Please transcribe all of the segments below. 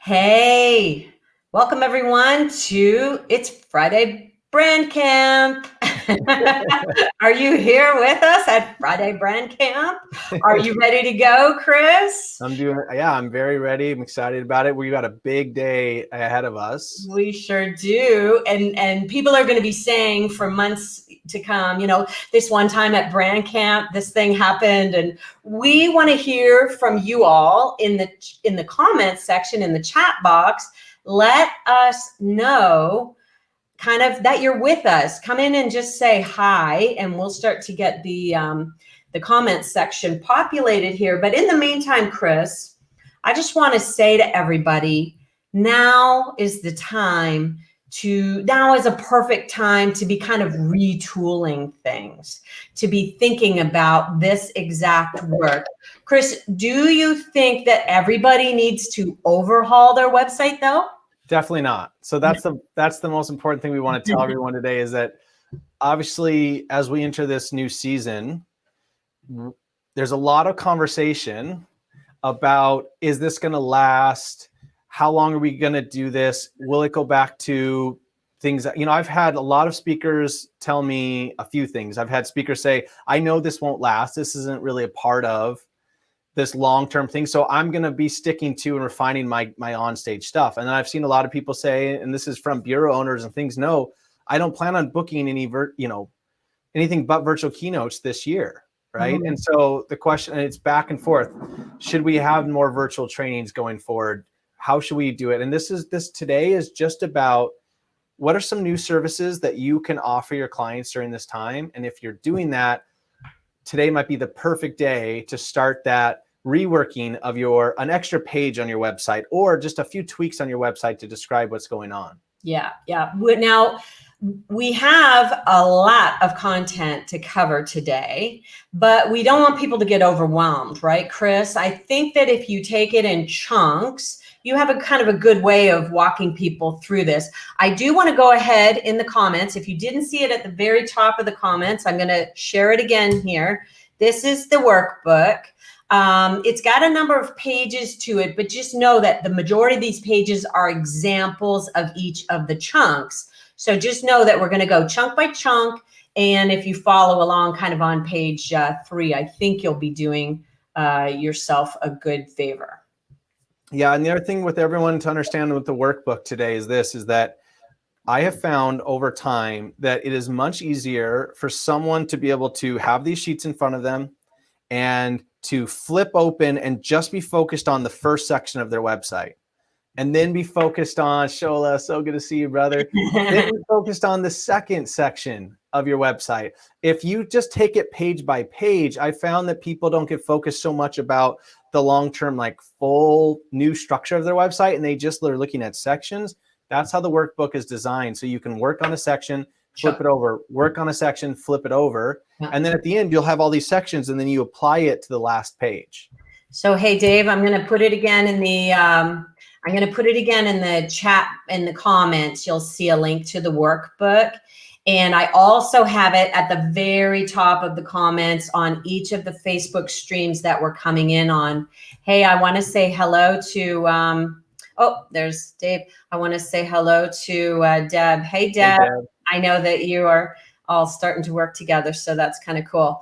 Hey, welcome everyone to It's Friday Brand Camp. Are you here with us at Friday Brand Camp? Are you ready to go, Chris? I'm very ready. I'm excited about it. We got a big day ahead of us. We sure do. And people are going to be saying for months to come, this one time at Brand Camp, this thing happened. And we want to hear from you all in the comments section, in the chat box. Let us know kind of that you're with us. Come in and just say hi, and we'll start to get the comments section populated here. But in the meantime, Chris, I just want to say to everybody, now is a perfect time to be kind of retooling things, to be thinking about this exact work. Chris, do you think that everybody needs to overhaul their website though? Definitely not. So that's the most important thing we want to tell everyone today is that obviously as we enter this new season, there's a lot of conversation about, is this going to last? How long are we going to do this? Will it go back to things that, I've had a lot of speakers tell me a few things. I've had speakers say, I know this won't last. This isn't really a part of this long-term thing. So I'm going to be sticking to and refining my on-stage stuff. And then I've seen a lot of people say, and this is from bureau owners and things, no, I don't plan on booking anything but virtual keynotes this year. Right. Mm-hmm. And so the question, and it's back and forth, should we have more virtual trainings going forward? How should we do it? And this today is just about what are some new services that you can offer your clients during this time. And if you're doing that, today might be the perfect day to start that reworking of an extra page on your website or just a few tweaks on your website to describe what's going on. Yeah. Now, we have a lot of content to cover today, but we don't want people to get overwhelmed, right, Chris? I think that if you take it in chunks, you have a kind of a good way of walking people through this. I do want to go ahead in the comments. If you didn't see it at the very top of the comments, I'm going to share it again here. This is the workbook. It's got a number of pages to it, but just know that the majority of these pages are examples of each of the chunks. So just know that we're going to go chunk by chunk. And if you follow along kind of on page 3, I think you'll be doing yourself a good favor. Yeah. And the other thing with everyone to understand with the workbook today is that I have found over time that it is much easier for someone to be able to have these sheets in front of them and to flip open and just be focused on the first section of their website. And then be focused on, Shola, so good to see you, brother. Then be focused on the second section of your website. If you just take it page by page, I found that people don't get focused so much about the long-term, like full new structure of their website, and they're looking at sections. That's how the workbook is designed. So you can work on a section, flip it over, work on a section, flip it over. Yeah. And then at the end, you'll have all these sections, and then you apply it to the last page. So, hey, Dave, I'm going to put it again in the chat, in the comments. You'll see a link to the workbook. And I also have it at the very top of the comments on each of the Facebook streams that we're coming in on. Hey, I want to say hello to, there's Dave. I want to say hello to Deb. Hey, Deb. Hey, Deb. I know that you are all starting to work together, so that's kind of cool.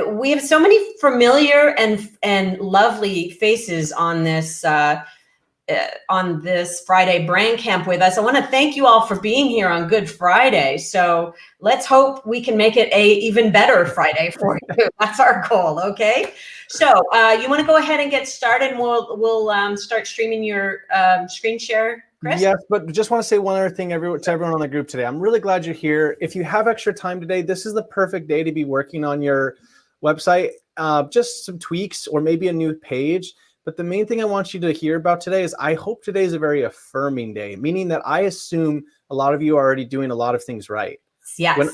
We have so many familiar and lovely faces on this Friday Brand Camp with us. I want to thank you all for being here on Good Friday. So let's hope we can make it a even better Friday for you. That's our goal. Okay. So you want to go ahead and get started, and we'll start streaming your screen share, Chris? Yes, but just want to say one other thing to everyone on the group today. I'm really glad you're here. If you have extra time today, this is the perfect day to be working on your website, just some tweaks or maybe a new page. But the main thing I want you to hear about today is I hope today is a very affirming day, meaning that I assume a lot of you are already doing a lot of things right. Yes.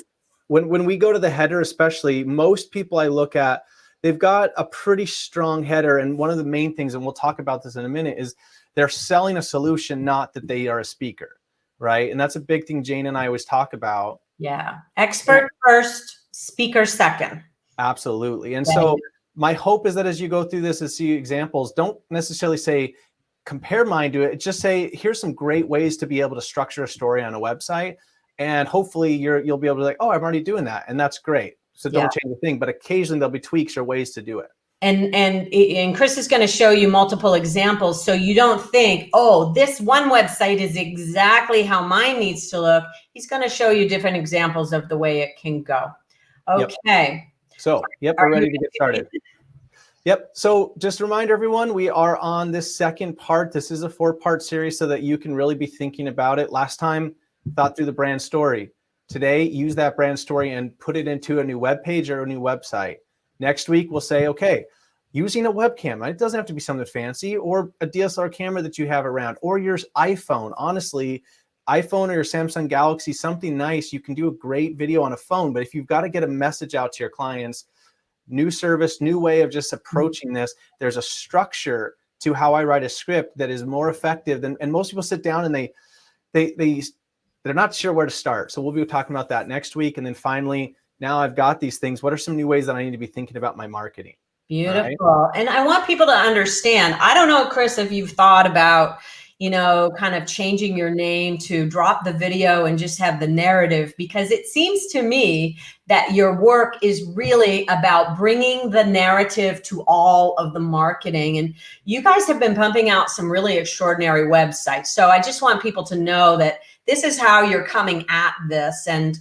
When we go to the header, especially, most people I look at, they've got a pretty strong header. And one of the main things, and we'll talk about this in a minute, is they're selling a solution, not that they are a speaker, right? And that's a big thing Jane and I always talk about. Yeah. Expert first, speaker second. Absolutely. And so my hope is that as you go through this and see examples, don't necessarily say, compare mine to it. Just say, here's some great ways to be able to structure a story on a website. And hopefully you'll be able to like, oh, I'm already doing that. And that's great. So don't change a thing, but occasionally there'll be tweaks or ways to do it. And Chris is going to show you multiple examples. So you don't think, oh, this one website is exactly how mine needs to look. He's going to show you different examples of the way it can go. Okay. Yep. So, we're ready to get started. Yep. So just a reminder, everyone, we are on this second part. This is a 4-part series so that you can really be thinking about it. Last time, thought through the brand story. Today, use that brand story and put it into a new web page or a new website. Next week, we'll say, okay, using a webcam. It doesn't have to be something fancy, or a DSLR camera that you have around, or your iPhone. Honestly, iPhone or your Samsung Galaxy, something nice. You can do a great video on a phone, but if you've got to get a message out to your clients, new service, new way of just approaching this, there's a structure to how I write a script that is more effective than, and most people sit down and they're not sure where to start. So we'll be talking about that next week. And then finally, now I've got these things. What are some new ways that I need to be thinking about my marketing? Beautiful. Right? And I want people to understand, I don't know, Chris, if you've thought about, kind of changing your name to drop the video and just have the narrative, because it seems to me that your work is really about bringing the narrative to all of the marketing. And you guys have been pumping out some really extraordinary websites. So I just want people to know that this is how you're coming at this. And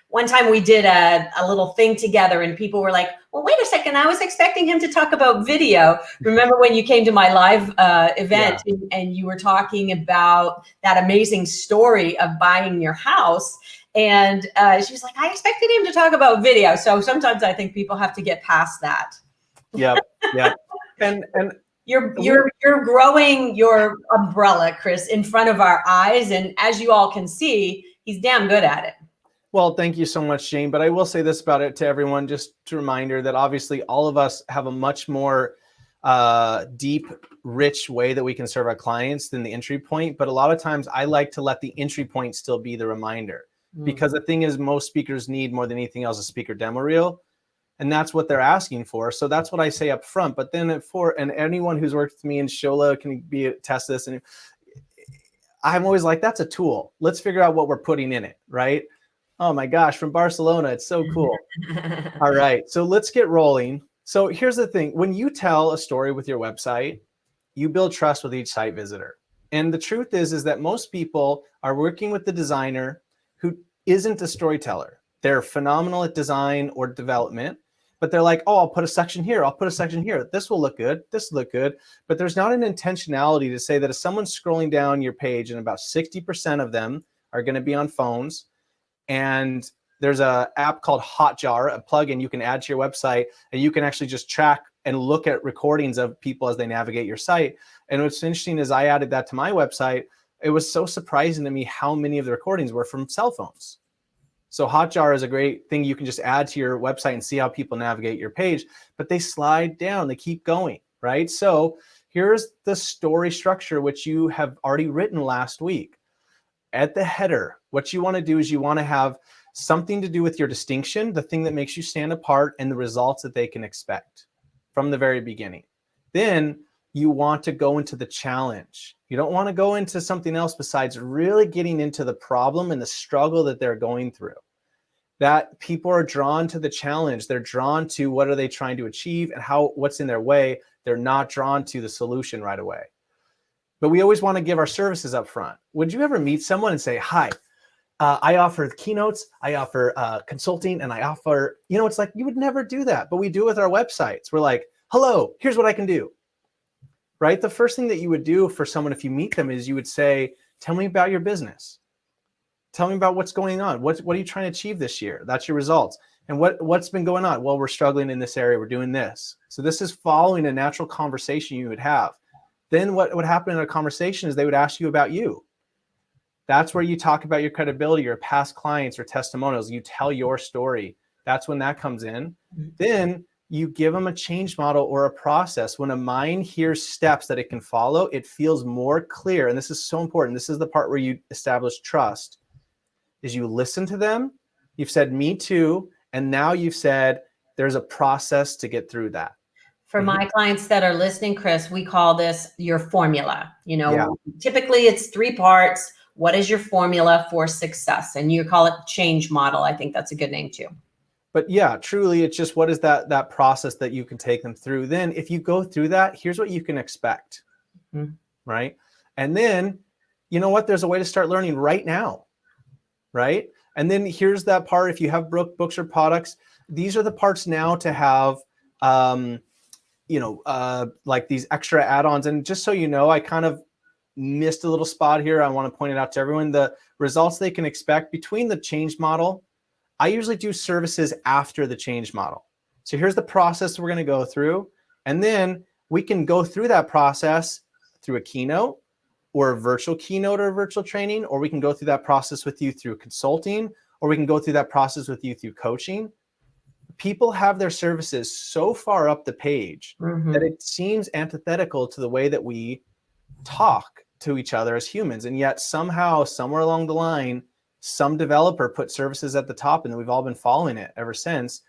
one time we did a little thing together and people were like, well, wait a second, I was expecting him to talk about video. Remember when you came to my live event and you were talking about that amazing story of buying your house? And she was like, I expected him to talk about video. So sometimes I think people have to get past that. Yeah. And you're growing your umbrella, Chris, in front of our eyes. And as you all can see, he's damn good at it. Well, thank you so much, Jane. But I will say this about it to everyone, just a reminder that obviously all of us have a much more deep, rich way that we can serve our clients than the entry point. But a lot of times I like to let the entry point still be the reminder, because the thing is, most speakers need more than anything else a speaker demo reel. And that's what they're asking for. So that's what I say up front. But then and anyone who's worked with me in Shola can test this. And I'm always like, that's a tool. Let's figure out what we're putting in it, right? Oh my gosh, from Barcelona. It's so cool. All right, so let's get rolling. So here's the thing. When you tell a story with your website, you build trust with each site visitor. And the truth is that most people are working with the designer who isn't a storyteller. They're phenomenal at design or development, but they're like, oh, I'll put a section here. I'll put a section here. This will look good. This will look good. But there's not an intentionality to say that if someone's scrolling down your page and about 60% of them are going to be on phones, and there's an app called Hotjar, a plugin you can add to your website, and you can actually just track and look at recordings of people as they navigate your site. And what's interesting is I added that to my website. It was so surprising to me how many of the recordings were from cell phones. So Hotjar is a great thing you can just add to your website and see how people navigate your page, but they slide down, they keep going, right? So here's the story structure, which you have already written last week. At the header, what you want to do is you want to have something to do with your distinction, the thing that makes you stand apart, and the results that they can expect from the very beginning. Then you want to go into the challenge. You don't want to go into something else besides really getting into the problem and the struggle that they're going through. That people are drawn to the challenge. They're drawn to what are they trying to achieve and what's in their way. They're not drawn to the solution right away. But we always want to give our services up front. Would you ever meet someone and say, hi, I offer keynotes, I offer consulting, and I offer, it's like you would never do that, but we do with our websites. We're like, hello, here's what I can do, right? The first thing that you would do for someone if you meet them is you would say, tell me about your business. Tell me about what's going on. What are you trying to achieve this year? That's your results. And what's been going on? Well, we're struggling in this area. We're doing this. So this is following a natural conversation you would have. Then what would happen in a conversation is they would ask you about you. That's where you talk about your credibility, your past clients or testimonials. You tell your story. That's when that comes in. Then you give them a change model or a process. When a mind hears steps that it can follow, it feels more clear. And this is so important. This is the part where you establish trust, is you listen to them. You've said, me too. And now you've said, there's a process to get through that. For my clients that are listening, Chris, we call this your formula. Typically it's 3 parts. What is your formula for success? And you call it change model. I think that's a good name too. But yeah, truly, it's just what is that process that you can take them through. Then if you go through that, here's what you can expect, right? And then, you know what? There's a way to start learning right now, right? And then here's that part. If you have books or products, these are the parts now to have, like these extra add-ons. And just so you know, I kind of missed a little spot here. I want to point it out to everyone. The results they can expect between the change model. I usually do services after the change model. So here's the process we're going to go through. And then we can go through that process through a keynote or a virtual keynote or a virtual training, or we can go through that process with you through consulting, or we can go through that process with you through coaching. People have their services so far up the page that it seems antithetical to the way that we talk to each other as humans. And yet somehow, somewhere along the line, some developer put services at the top, and we've all been following it ever since.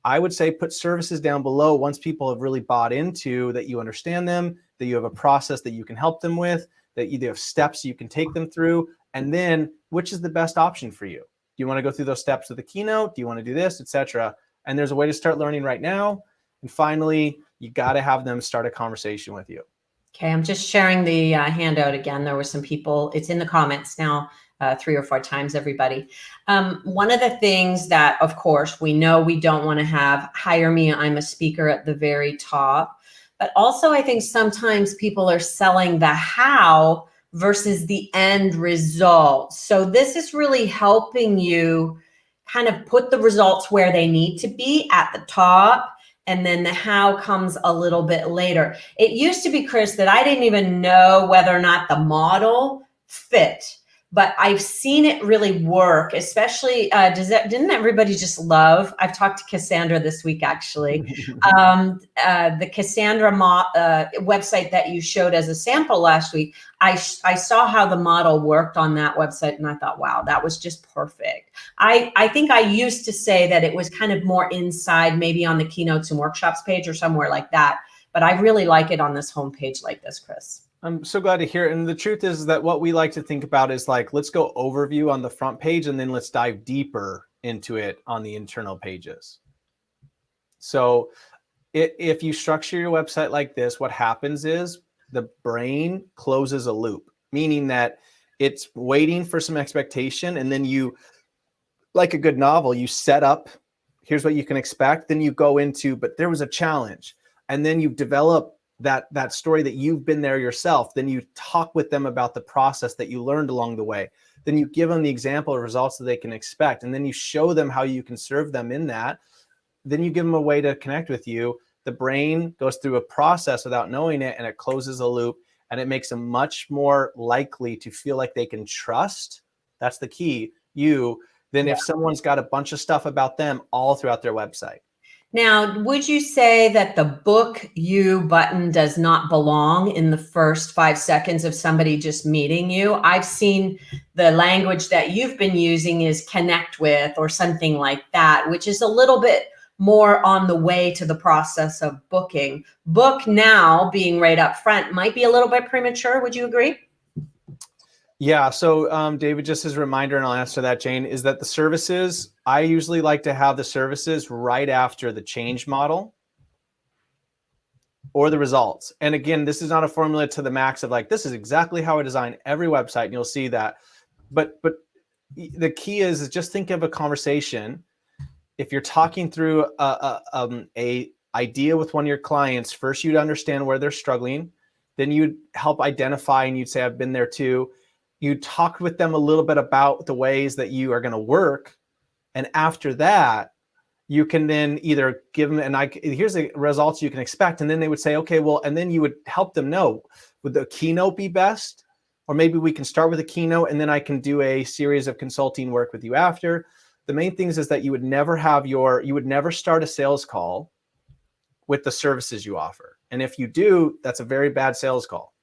I would say put services down below once people have really bought into that you understand them, that you have a process that you can help them with, that you have steps you can take them through, and then which is the best option for you. Do you want to go through those steps with the keynote? Do you want to do this, etc.? And there's a way to start learning right now. And finally, you got to have them start a conversation with you. Okay, I'm just sharing the handout again. There were some people, it's in the comments now, 3 or 4 times, everybody. One of the things that, of course, we know we don't want to have, hire me, I'm a speaker at the very top. But also, I think sometimes people are selling the how versus the end result. So this is really helping you kind of put the results where they need to be at the top. And then the how comes a little bit later. It used to be, Chris, that I didn't even know whether or not the model fit. But I've seen it really work, especially, didn't everybody just love, I've talked to Cassandra this week, actually, the Cassandra website that you showed as a sample last week. I saw how the model worked on that website, and I thought, wow, that was just perfect. I think I used to say that it was kind of more inside, maybe on the keynotes and workshops page or somewhere like that. But I really like it on this homepage like this, Chris. I'm so glad to hear it. And the truth is that what we like to think about is like, let's go overview on the front page, and then let's dive deeper into it on the internal pages. So if you structure your website like this, what happens is the brain closes a loop, meaning that it's waiting for some expectation. And then you, like a good novel, you set up, here's what you can expect. Then you go into, but there was a challenge. And then you develop that story that you've been there yourself. Then you talk with them about the process that you learned along the way. Then you give them the example of results that they can expect. And then you show them how you can serve them in that. Then you give them a way to connect with you. The brain goes through a process without knowing it, and it closes a loop, and it makes them much more likely to feel like they can trust. That's the key. Than if someone's got a bunch of stuff about them all throughout their website. Now, would you say that the book you button does not belong in the first 5 seconds of somebody just meeting you? I've seen the language that you've been using is connect with or something like that, which is a little bit more on the way to the process of booking. Book now being right up front might be a little bit premature. Would you agree? Yeah. So David, just as a reminder, and I'll answer that, Jane, is that the services, I usually like to have the services right after the change model or the results. And again, this is not a formula to the max of like, this is exactly how I design every website, and you'll see that. But the key is just think of a conversation. If you're talking through a idea with one of your clients, first you'd understand where they're struggling. Then you'd help identify, and you'd say, I've been there too. You talk with them a little bit about the ways that you are going to work. And after that, you can then either give them, here's the results you can expect. And then they would say, okay, well, and then you would help them know, would the keynote be best? Or maybe we can start with a keynote, and then I can do a series of consulting work with you after. The main things is that you would never start a sales call with the services you offer. And if you do, that's a very bad sales call.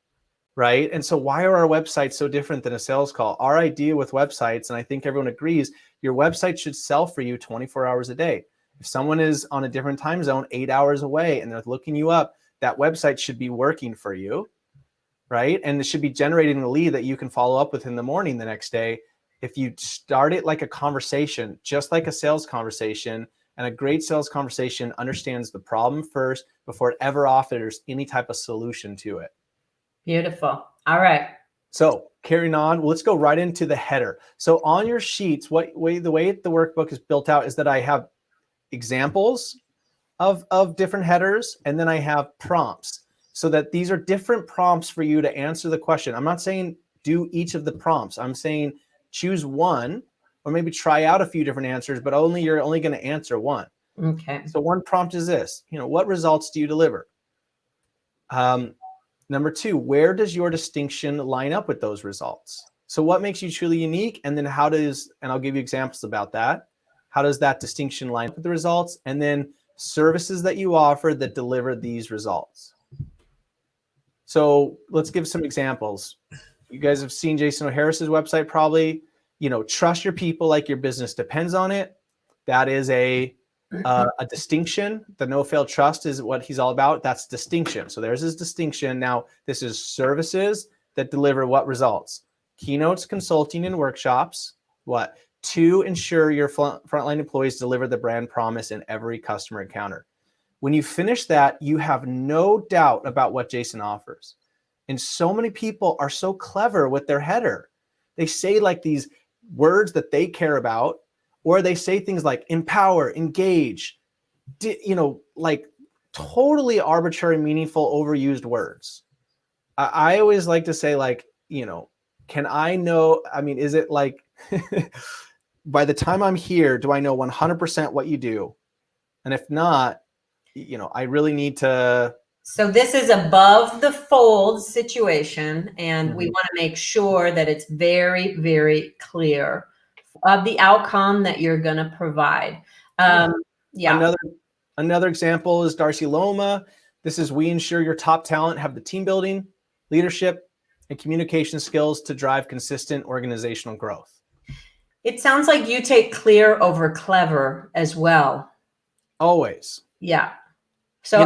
Right? And so why are our websites so different than a sales call? Our idea with websites, and I think everyone agrees, your website should sell for you 24 hours a day. If someone is on a different time zone, 8 hours away, and they're looking you up, that website should be working for you, right? And it should be generating the lead that you can follow up with in the morning the next day. If you start it like a conversation, just like a sales conversation, and a great sales conversation understands the problem first before it ever offers any type of solution to it. Beautiful. All right. So carrying on, let's go right into the header. So on your sheets, the way the workbook is built out is that I have examples of different headers, and then I have prompts, so that these are different prompts for you to answer the question. I'm not saying do each of the prompts. I'm saying choose one, or maybe try out a few different answers, but you're only going to answer one. Okay. So one prompt is this, what results do you deliver? Number two, where does your distinction line up with those results? So what makes you truly unique? And then and I'll give you examples about that. How does that distinction line up with the results? And then services that you offer that deliver these results. So let's give some examples. You guys have seen Jason O'Harris's website probably. Trust your people like your business depends on it. That is a distinction. The no-fail trust is what he's all about. That's distinction. So there's his distinction. Now, this is services that deliver what results? Keynotes, consulting, and workshops. What? To ensure your frontline employees deliver the brand promise in every customer encounter. When you finish that, you have no doubt about what Jason offers. And so many people are so clever with their header. They say like these words that they care about, or they say things like empower, engage, like totally arbitrary, meaningful, overused words. I always like to say can I know, is it like, by the time I'm here, do I know 100% what you do? And if not, I really need to. So this is above the fold situation, and we want to make sure that it's very, very clear of the outcome that you're going to provide. Yeah. Another example is Darcy Loma. This is, we ensure your top talent have the team building, leadership, and communication skills to drive consistent organizational growth. It sounds like you take clear over clever as well. Always. Yeah. So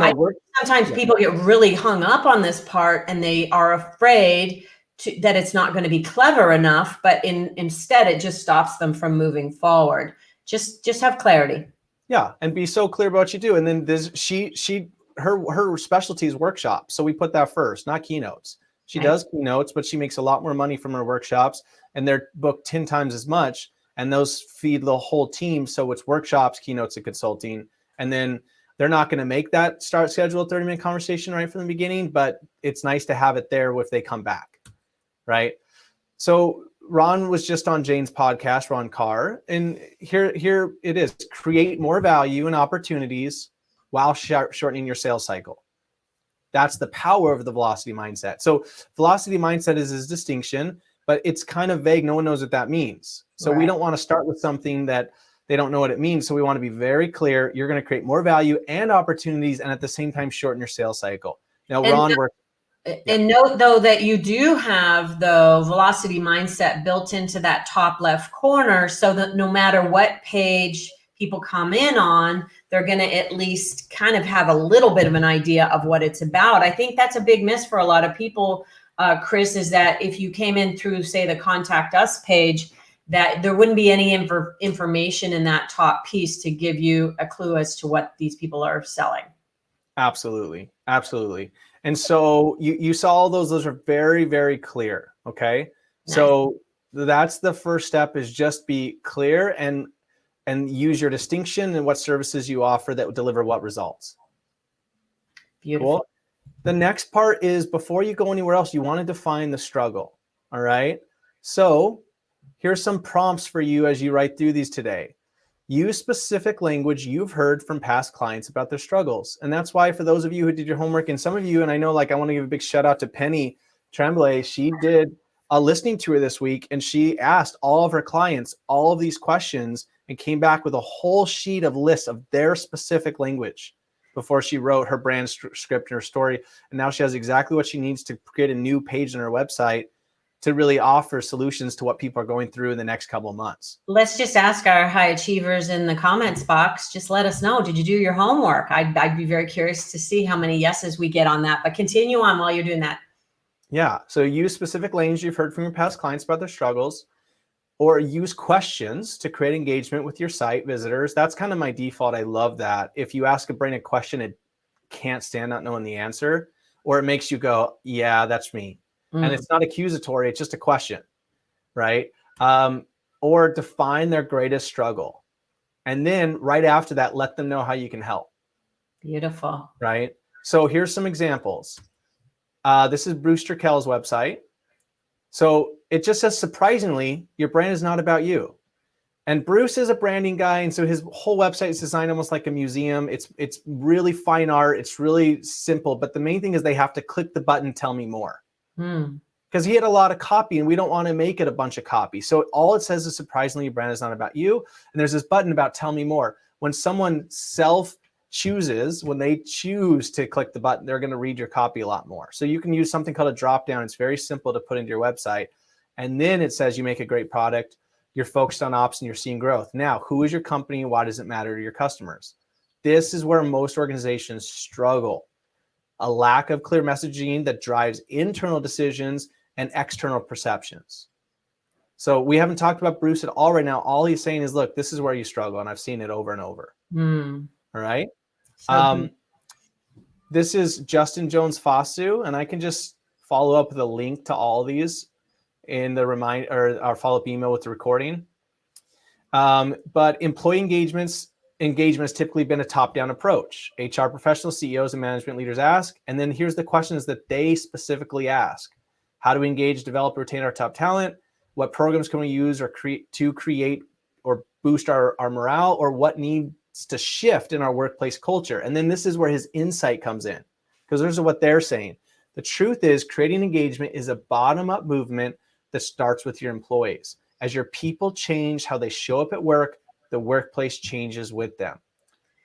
sometimes people get really hung up on this part, and they are afraid that it's not going to be clever enough, but instead it just stops them from moving forward. Just have clarity. Yeah, and be so clear about what you do. And then her specialty is workshops, so we put that first, not keynotes. She does keynotes, but she makes a lot more money from her workshops, and they're booked 10 times as much, and those feed the whole team. So it's workshops, keynotes, and consulting. And then they're not going to make that start schedule 30-minute conversation right from the beginning, but it's nice to have it there if they come back, right? So Ron was just on Jane's podcast, Ron Carr, and here it is: create more value and opportunities while shortening your sales cycle. That's the power of the velocity mindset. So velocity mindset is his distinction, but it's kind of vague. No one knows what that means. So we don't want to start with something that they don't know what it means. So we want to be very clear. You're going to create more value and opportunities, and at the same time, shorten your sales cycle. Now, Ron, and note though that you do have the velocity mindset built into that top left corner, so that no matter what page people come in on, they're going to at least kind of have a little bit of an idea of what it's about. I think that's a big miss for a lot of people, Chris, is that if you came in through, say, the Contact Us page, that there wouldn't be any information in that top piece to give you a clue as to what these people are selling. Absolutely. Absolutely. And so you saw all those are very, very clear. Okay. Nice. So that's the first step, is just be clear and use your distinction and what services you offer that would deliver what results. Beautiful. Cool. The next part is, before you go anywhere else, you want to define the struggle. All right. So here's some prompts for you as you write through these today. Use specific language you've heard from past clients about their struggles. And that's why, for those of you who did your homework, and some of you, and I know, I want to give a big shout out to Penny Tremblay. She did a listening tour this week, and she asked all of her clients all of these questions and came back with a whole sheet of lists of their specific language before she wrote her brand script and her story. And now she has exactly what she needs to create a new page on her website to really offer solutions to what people are going through in the next couple of months. Let's just ask our high achievers in the comments box. Just let us know. Did you do your homework? I'd be very curious to see how many yeses we get on that, but continue on while you're doing that. Yeah. So use specific language you've heard from your past clients about their struggles, or use questions to create engagement with your site visitors. That's kind of my default. I love that. If you ask a brain a question, it can't stand not knowing the answer, or it makes you go, yeah, that's me. And it's not accusatory. It's just a question, right? Or define their greatest struggle. And then right after that, let them know how you can help. Beautiful. Right? So here's some examples. This is Bruce Turkell's website. So it just says, surprisingly, your brand is not about you. And Bruce is a branding guy, and so his whole website is designed almost like a museum. It's really fine art. It's really simple. But the main thing is they have to click the button, tell me more. Because he had a lot of copy, and we don't want to make it a bunch of copy. So all it says is, surprisingly, your brand is not about you. And there's this button about tell me more. When someone self-chooses, when they choose to click the button, they're going to read your copy a lot more. So you can use something called a drop down. It's very simple to put into your website. And then it says you make a great product, you're focused on ops, and you're seeing growth. Now, who is your company and why does it matter to your customers? This is where most organizations struggle. A lack of clear messaging that drives internal decisions and external perceptions. So we haven't talked about Bruce at all right now. All he's saying is, look, this is where you struggle, and I've seen it over and over. All right. This is Justin Jones Fosu, and I can just follow up with a link to all of these in the our follow-up email with the recording. But employee engagement has typically been a top-down approach. HR professionals, CEOs, and management leaders ask, and then here's the questions that they specifically ask. How do we engage, develop, retain our top talent? What programs can we use or create or boost our morale, or what needs to shift in our workplace culture? And then this is where his insight comes in, because this is what they're saying. The truth is, creating engagement is a bottom-up movement that starts with your employees. As your people change how they show up at work, the workplace changes with them.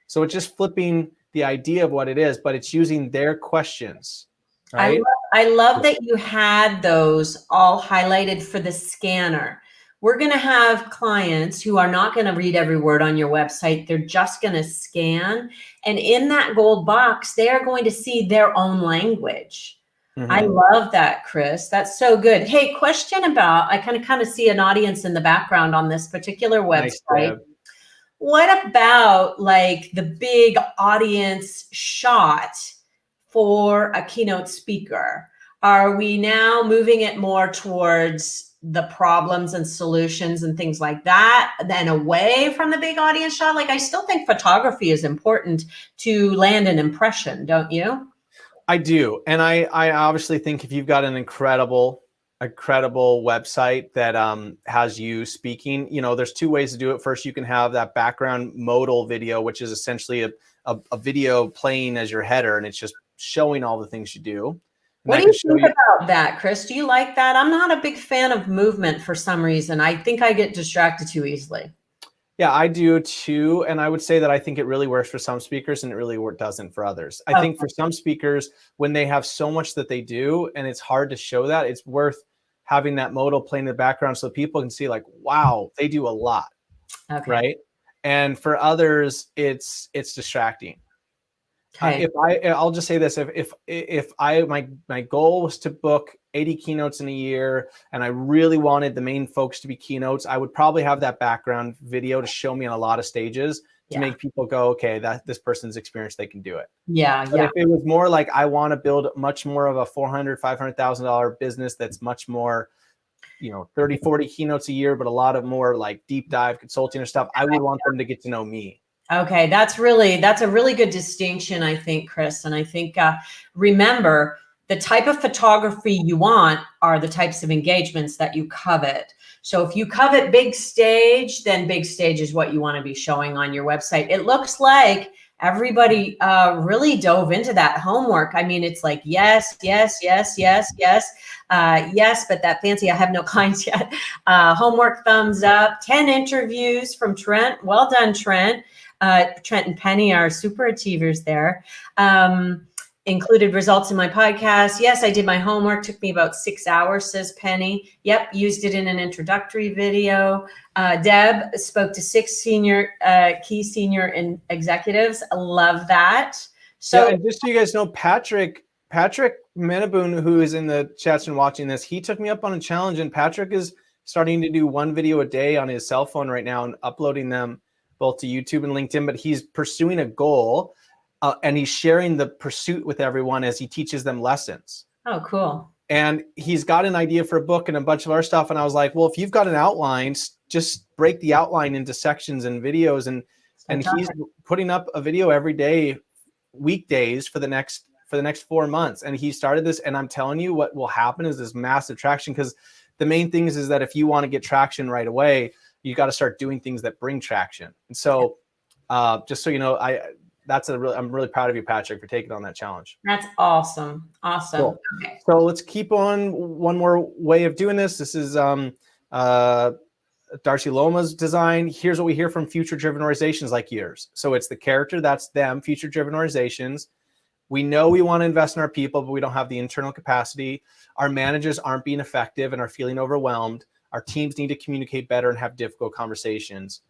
So it's just flipping the idea of what it is, but it's using their questions, right? I love that you had those all highlighted for the scanner. We're going to have clients who are not going to read every word on your website. They're just going to scan. And in that gold box, they are going to see their own language. I love that, Chris. That's so good. Hey, question about, I kind of see an audience in the background on this particular website. Nice. What about like the big audience shot for a keynote speaker? Are we now moving it more towards the problems and solutions and things like that, then away from the big audience shot? Like, I still think photography is important to land an impression, don't you? I do. And I obviously think if you've got an incredible website that has you speaking, there's two ways to do it. First, you can have that background modal video, which is essentially a video playing as your header, and it's just showing all the things you do. And what do you think about that, Chris? Do you like that? I'm not a big fan of movement for some reason. I think I get distracted too easily. Yeah, I do too. And I would say that I think it really works for some speakers and it really doesn't for others. I think for some speakers, when they have so much that they do and it's hard to show that, it's worth having that modal playing in the background so people can see like, wow, they do a lot, right? And for others, it's distracting. Okay. I'll just say this: if my goal was to book 80 keynotes in a year, and I really wanted the main focus to be keynotes, I would probably have that background video to show me on a lot of stages to make people go, okay, that this person's experienced, they can do it. But if it was more like I want to build much more of a $400,000, $500,000 business that's much more, 30, 40 keynotes a year, but a lot of more like deep dive consulting or stuff, I would want them to get to know me. Okay, that's a really good distinction, I think, Chris. And I think, remember, the type of photography you want are the types of engagements that you covet. So if you covet big stage, then big stage is what you want to be showing on your website. It looks like everybody really dove into that homework. I mean, it's like, yes, but that fancy, I have no clients yet. Homework thumbs up, 10 interviews from Trent. Well done, Trent. Trent and Penny are super achievers there. Included results in my podcast. Yes, I did my homework. Took me about 6 hours, says Penny. Yep, used it in an introductory video. Deb spoke to 6 key senior executives. Love that. So, yeah, and just so you guys know, Patrick Menaboon, who is in the chats and watching this, he took me up on a challenge, and Patrick is starting to do 1 video a day on his cell phone right now and uploading them both to YouTube and LinkedIn, but he's pursuing a goal. And he's sharing the pursuit with everyone as he teaches them lessons. Oh, cool. And he's got an idea for a book and a bunch of other stuff. And I was like, well, if you've got an outline, just break the outline into sections and videos. And he's putting up a video every day, weekdays for the next 4 months. And he started this. And I'm telling you, what will happen is this massive traction, because the main thing is that if you want to get traction right away, you got to start doing things that bring traction. And so just so you know, I'm really proud of you, Patrick, for taking on that challenge. That's awesome. Awesome. Cool. Okay. So let's keep on one more way of doing this. This is Darcy Loma's design. Here's what we hear from future-driven organizations like yours. So it's the character, that's them, future-driven organizations. We know we want to invest in our people, but we don't have the internal capacity. Our managers aren't being effective and are feeling overwhelmed. Our teams need to communicate better and have difficult conversations.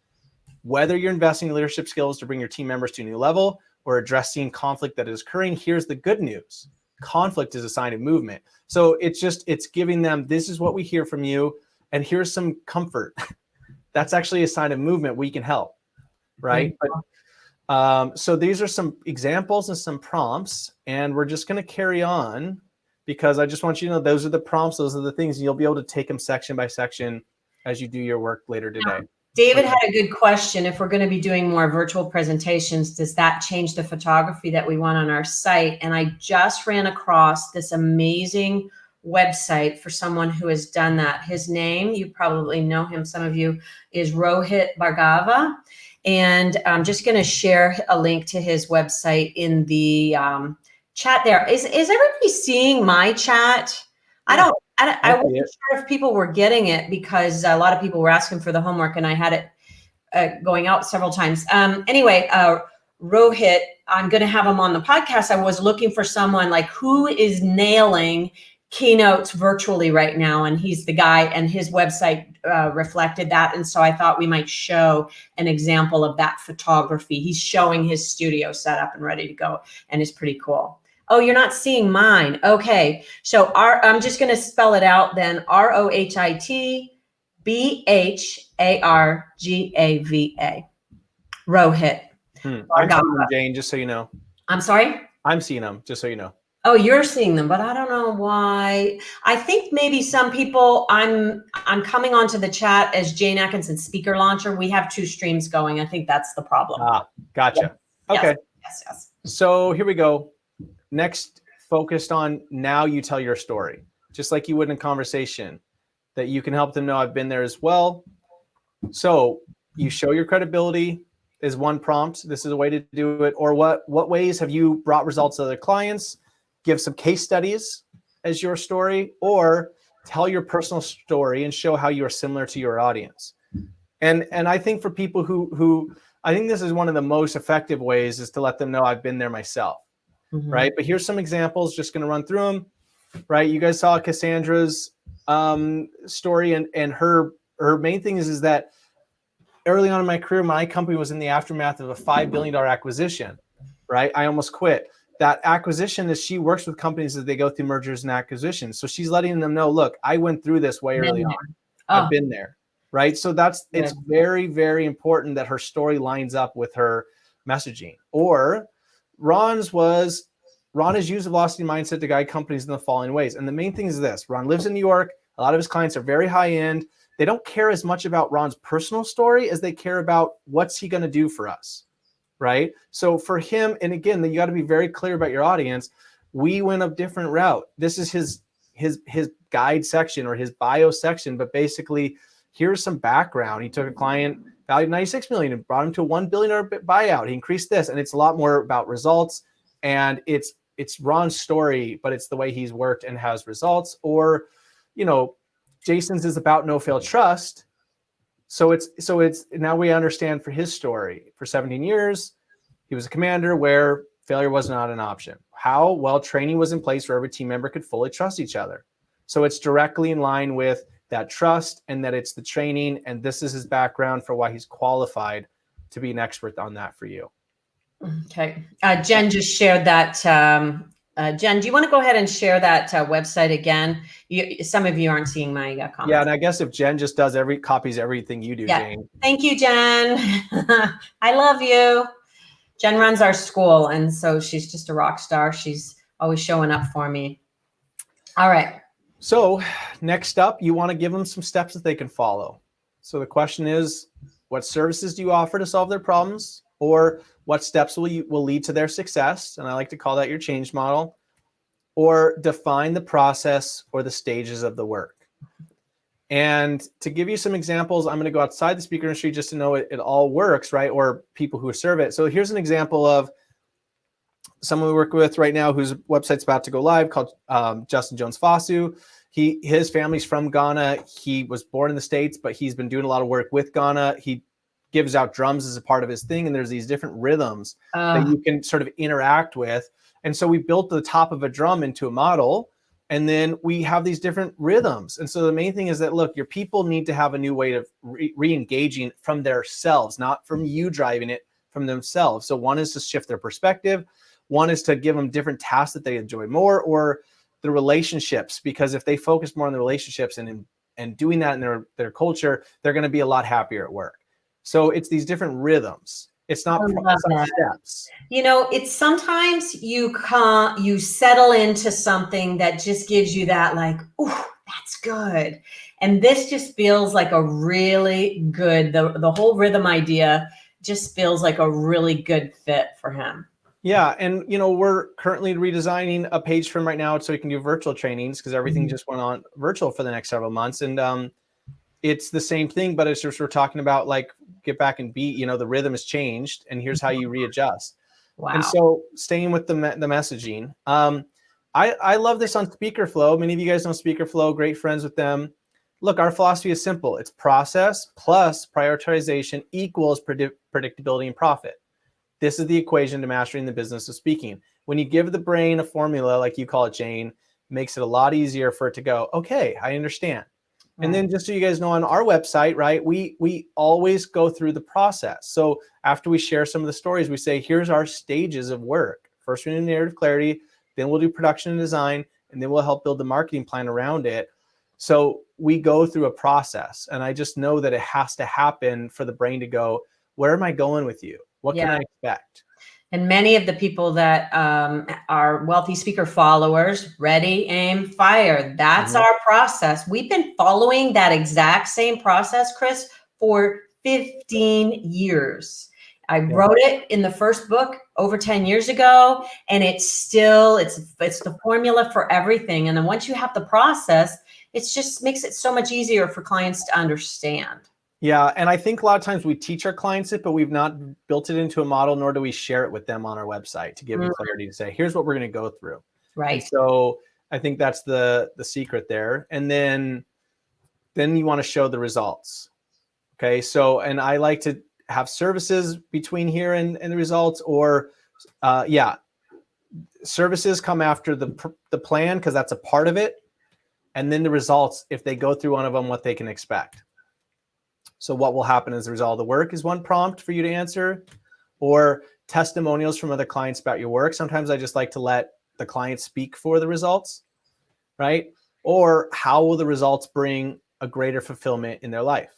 Whether you're investing in leadership skills to bring your team members to a new level or addressing conflict that is occurring, here's the good news. Conflict is a sign of movement. So it's giving them, this is what we hear from you, and here's some comfort. That's actually a sign of movement. We can help, right? But, so these are some examples and some prompts, and we're just going to carry on because I just want you to know those are the prompts, those are the things, and you'll be able to take them section by section as you do your work later today. David had a good question. If we're going to be doing more virtual presentations, does that change the photography that we want on our site? And I just ran across this amazing website for someone who has done that. His name, you probably know him, some of you, is Rohit Bhargava. And I'm just going to share a link to his website in the chat there. Is everybody seeing my chat? I wasn't sure if people were getting it because a lot of people were asking for the homework and I had it going out several times. Anyway, Rohit, I'm going to have him on the podcast. I was looking for someone like who is nailing keynotes virtually right now. And he's the guy, and his website reflected that. And so I thought we might show an example of that photography. He's showing his studio set up and ready to go, and it's pretty cool. Oh, you're not seeing mine. Okay. So I'm just going to spell it out then. ROHIT BHARGAVA. Rohit. I'm seeing them, Jane, just so you know. I'm sorry? I'm seeing them, just so you know. Oh, you're seeing them, but I don't know why. I think maybe some people, I'm coming onto the chat as Jane Atkinson speaker launcher. We have 2 streams going. I think that's the problem. Ah, gotcha. Yes. Okay. Yes. So here we go. Next, focused on now you tell your story, just like you would in a conversation, that you can help them know I've been there as well. So you show your credibility is one prompt. This is a way to do it. Or what ways have you brought results to other clients? Give some case studies as your story, or tell your personal story and show how you are similar to your audience. And I think for people who I think this is one of the most effective ways is to let them know I've been there myself. Mm-hmm. Right. But here's some examples, just going to run through them. Right. You guys saw Cassandra's story, and her main thing is that early on in my career, my company was in the aftermath of a $5 billion acquisition. Right. I almost quit. That acquisition is she works with companies as they go through mergers and acquisitions. So she's letting them know, look, I went through this way early on. I've been there. Right. So it's very, very important that her story lines up with her messaging. Or Ron has used the velocity mindset to guide companies in the following ways. And the main thing is this: Ron lives in New York. A lot of his clients are very high end. They don't care as much about Ron's personal story as they care about what's he going to do for us. Right. So for him, and again, you got to be very clear about your audience. We went a different route. This is his guide section or his bio section, but basically here's some background. He took a client valued $96 million and brought him to a $1 billion buyout. He increased this, and it's a lot more about results. And it's Ron's story, but it's the way he's worked and has results. Or, Jason's is about no fail trust. So it's now we understand for his story. For 17 years, he was a commander where failure was not an option. How? Well, training was in place where every team member could fully trust each other. So it's directly in line with that trust, and that it's the training, and this is his background for why he's qualified to be an expert on that for you. Okay. Jen just shared that. Jen, do you want to go ahead and share that website again? Some of you aren't seeing my comments. Yeah, and I guess if Jen just copies everything you do, yeah. Jane. Thank you, Jen. I love you. Jen runs our school, and so she's just a rock star. She's always showing up for me. All right. So next up, you want to give them some steps that they can follow. So the question is, what services do you offer to solve their problems? Or what steps will lead to their success? And I like to call that your change model. Or define the process or the stages of the work. And to give you some examples, I'm going to go outside the speaker industry just to know it all works, right? Or people who serve it. So here's an example of someone we work with right now whose website's about to go live, called Justin Jones Fasu. His family's from Ghana. He was born in the States, but he's been doing a lot of work with Ghana. He gives out drums as a part of his thing, and there's these different rhythms that you can sort of interact with. And so we built the top of a drum into a model, and then we have these different rhythms. And so the main thing is that, look, your people need to have a new way of re-engaging from themselves, not from you driving it, from themselves. So one is to shift their perspective. One is to give them different tasks that they enjoy more, or the relationships, because if they focus more on the relationships and doing that in their culture, they're going to be a lot happier at work. So it's these different rhythms. It's not steps. You know, it's sometimes you settle into something that just gives you that like, oh, that's good. And this just feels like a really good, the whole rhythm idea just feels like a really good fit for him. Yeah. And, we're currently redesigning a page for him right now so he can do virtual trainings, because everything just went on virtual for the next several months. And it's the same thing, but it's just, we're talking about like, get back and beat, the rhythm has changed, and here's how you readjust. Wow. And so staying with the messaging, I love this on Speaker Flow. Many of you guys know Speaker Flow, great friends with them. Look, our philosophy is simple. It's process plus prioritization equals predictability and profit. This is the equation to mastering the business of speaking. When you give the brain a formula, like you call it, Jane, makes it a lot easier for it to go, okay, I understand. Right. And then just so you guys know, on our website, right, we always go through the process. So after we share some of the stories, we say, here's our stages of work. First, we do narrative clarity, then we'll do production and design, and then we'll help build the marketing plan around it. So we go through a process, and I just know that it has to happen for the brain to go, where am I going with you? What can I expect? And many of the people that are Wealthy Speaker followers, ready, aim, fire. That's our process. We've been following that exact same process, Chris, for 15 years. I wrote it in the first book over 10 years ago, and it's the formula for everything. And then once you have the process, it just makes it so much easier for clients to understand. Yeah. And I think a lot of times we teach our clients it, but we've not built it into a model, nor do we share it with them on our website to give them clarity to say, here's what we're going to go through. Right. And so I think that's the secret there. And then you want to show the results. Okay. So, and I like to have services between here and the results, or services come after the plan, because that's a part of it. And then the results, if they go through one of them, what they can expect. So what will happen as a result of the work is one prompt for you to answer, or testimonials from other clients about your work. Sometimes I just like to let the client speak for the results, right? Or how will the results bring a greater fulfillment in their life?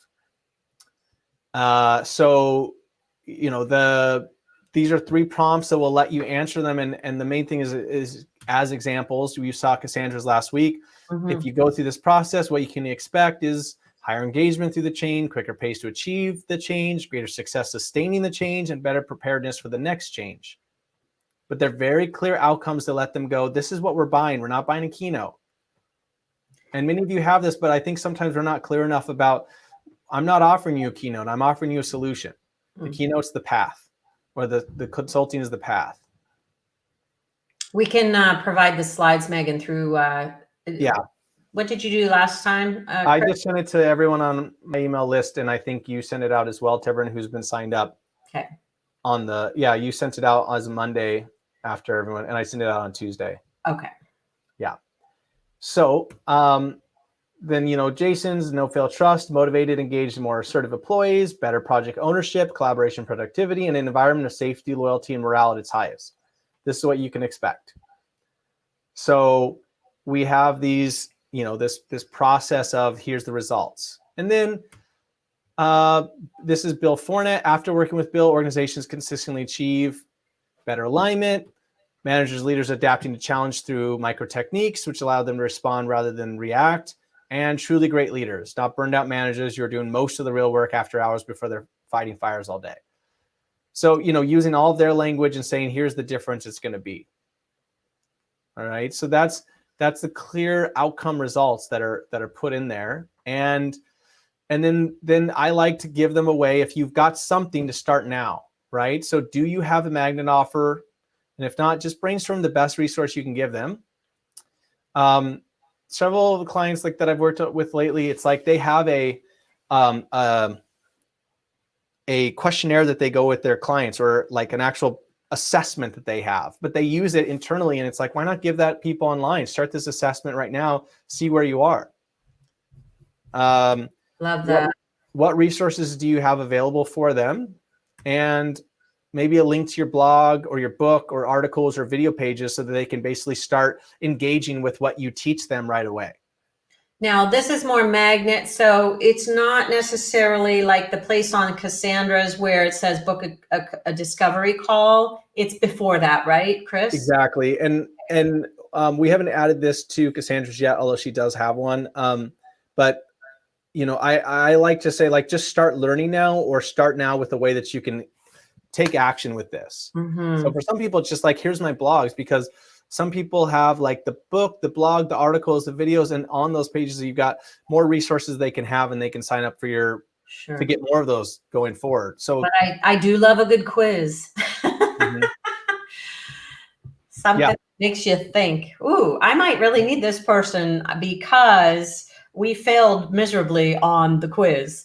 So, these are 3 prompts that will let you answer them. And the main thing is as examples. You saw Cassandra's last week. If you go through this process, what you can expect is higher engagement through the chain, quicker pace to achieve the change, greater success sustaining the change, and better preparedness for the next change. But they're very clear outcomes to let them go, this is what we're buying. We're not buying a keynote. And many of you have this, but I think sometimes we're not clear enough about, I'm not offering you a keynote, I'm offering you a solution. The keynote's the path, or the consulting is the path. We can provide the slides, Megan, through What did you do last time? I just sent it to everyone on my email list, and I think you sent it out as well to everyone who's been signed up. Okay. You sent it out as a Monday. after everyone, and I send it out on Tuesday. Okay. Yeah. So then, Jason's no fail trust, motivated, engaged, more assertive employees, better project ownership, collaboration, productivity, and an environment of safety, loyalty, and morale at its highest. This is what you can expect. So we have these, this process of here's the results. And then this is Bill Fornett. After working with Bill, organizations consistently achieve better alignment, managers, leaders adapting to challenge through micro techniques, which allow them to respond rather than react, and truly great leaders, not burned out managers who are doing most of the real work after hours before they're fighting fires all day. So, using all of their language and saying, here's the difference it's going to be. All right. So that's the clear outcome results that are put in there. And then I like to give them away if you've got something to start now, right? So do you have a magnet offer? And if not, just brainstorm the best resource you can give them. Several of the clients that I've worked with lately, it's like they have a questionnaire that they go with their clients, or like an actual assessment that they have, but they use it internally. And it's like, why not give that people online? Start this assessment right now, see where you are. Love that. What resources do you have available for them? And maybe a link to your blog or your book or articles or video pages so that they can basically start engaging with what you teach them right away. Now, this is more magnet, so it's not necessarily like the place on Cassandra's where it says book a discovery call. It's before that, right, Chris? Exactly. And we haven't added this to Cassandra's yet, although she does have one. But I like to say, like, just start learning now, or start now with a way that you can take action with this. Mm-hmm. So for some people, it's just like, here's my blogs, because some people have like the book, the blog, the articles, the videos, and on those pages, you've got more resources they can have, and they can sign up for to get more of those going forward. So but I do love a good quiz. Mm-hmm. Something that makes you think, ooh, I might really need this person because we failed miserably on the quiz.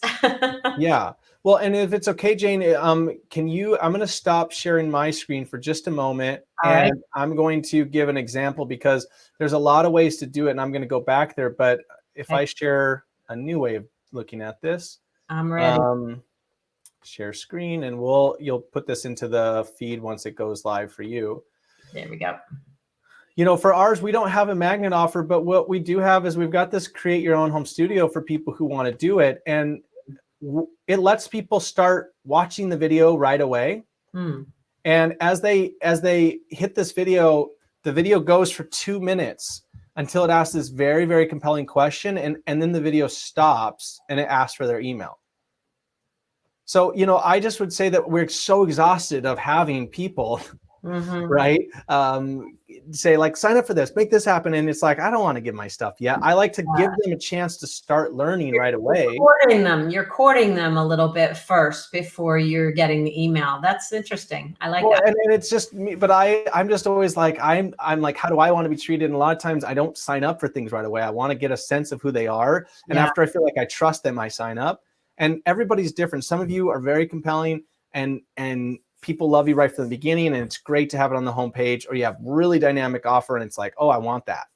Yeah. Well, and if it's okay, Jane, I'm going to stop sharing my screen for just a moment. All right. I'm going to give an example, because there's a lot of ways to do it, and I'm going to go back there. But if I share a new way of looking at this, I'm ready. Share screen, and you'll put this into the feed once it goes live for you. There we go. For ours, we don't have a magnet offer, but what we do have is we've got this create your own home studio for people who want to do it. And it lets people start watching the video right away. And as they hit this video, the video goes for 2 minutes until it asks this very, very compelling question. And then the video stops and it asks for their email. So, I just would say that we're so exhausted of having people, right? Say, like, sign up for this, make this happen. And it's like, I don't want to give my stuff yet. I like to give them a chance to start learning right away. You're courting them a little bit first before you're getting the email. That's interesting. I like that. And it's just me, but I'm just always like, I'm like, how do I want to be treated? And a lot of times I don't sign up for things right away. I want to get a sense of who they are. And after I feel like I trust them, I sign up. And everybody's different. Some of you are very compelling, and people love you right from the beginning, and it's great to have it on the homepage, or you have really dynamic offer and it's like, oh, I want that.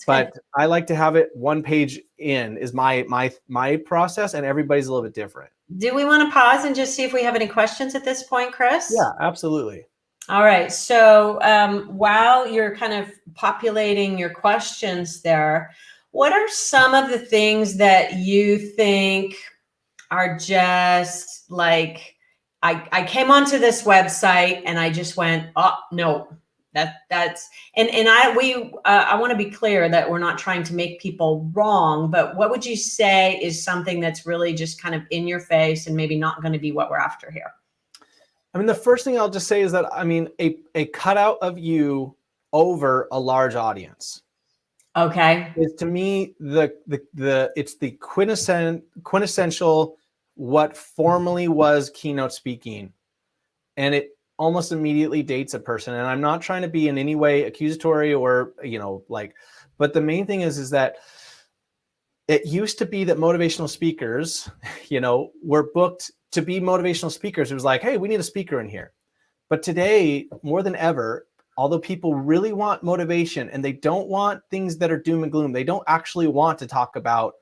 But I like to have it one page in is my process, and everybody's a little bit different. Do we want to pause and just see if we have any questions at this point, Chris? Yeah, absolutely. All right. So while you're kind of populating your questions there, what are some of the things that you think are just like, I came onto this website and I just went, oh no, that's I want to be clear that we're not trying to make people wrong, but what would you say is something that's really just kind of in your face and maybe not going to be what we're after here? I mean, the first thing I'll just say is that, I mean, a cutout of you over a large audience. Okay. Is to me it's the quintessential what formerly was keynote speaking, and it almost immediately dates a person. And I'm not trying to be in any way accusatory or but the main thing is that it used to be that motivational speakers, were booked to be motivational speakers. It was like, hey, we need a speaker in here. But today, more than ever, although people really want motivation and they don't want things that are doom and gloom, they don't actually want to talk about,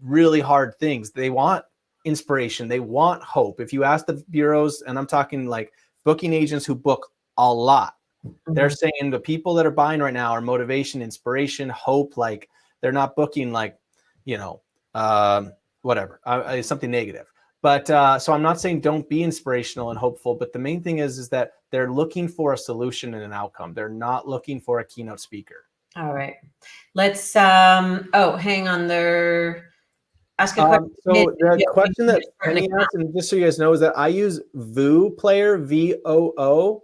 really hard things. They want inspiration. They want hope. If you ask the bureaus, and I'm talking like booking agents who book a lot, they're saying the people that are buying right now are motivation, inspiration, hope. Like they're not booking like, whatever, something negative. But so I'm not saying don't be inspirational and hopeful, but the main thing is that they're looking for a solution and an outcome. They're not looking for a keynote speaker. All right. Let's, hang on there. Ask a question. So the question that Penny asked, and just so you guys know, is that I use Voo Player, VOO,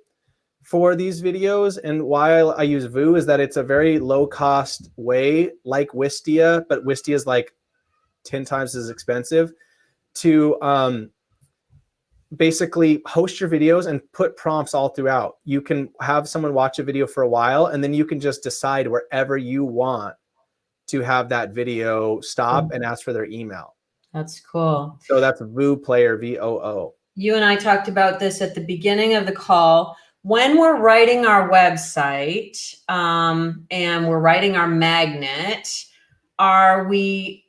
for these videos. And why I use Voo is that it's a very low cost way, like Wistia, but Wistia is like 10 times as expensive, to basically host your videos and put prompts all throughout. You can have someone watch a video for a while, and then you can just decide wherever you want to have that video stop and ask for their email. That's cool. So that's Voo Player, VOO. You and I talked about this at the beginning of the call. When we're writing our website and we're writing our magnet, are we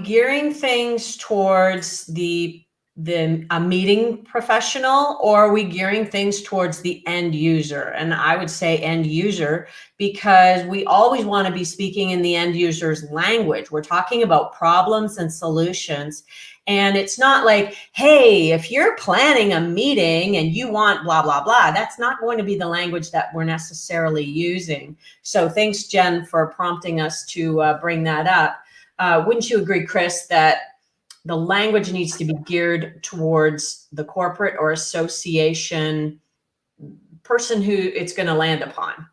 gearing things towards a meeting professional, or are we gearing things towards the end user? And I would say end user, because we always want to be speaking in the end user's language. We're talking about problems and solutions. And it's not like, hey, if you're planning a meeting and you want blah, blah, blah, that's not going to be the language that we're necessarily using. So thanks, Jen, for prompting us to bring that up. Wouldn't you agree, Chris, that the language needs to be geared towards the corporate or association person who it's going to land upon?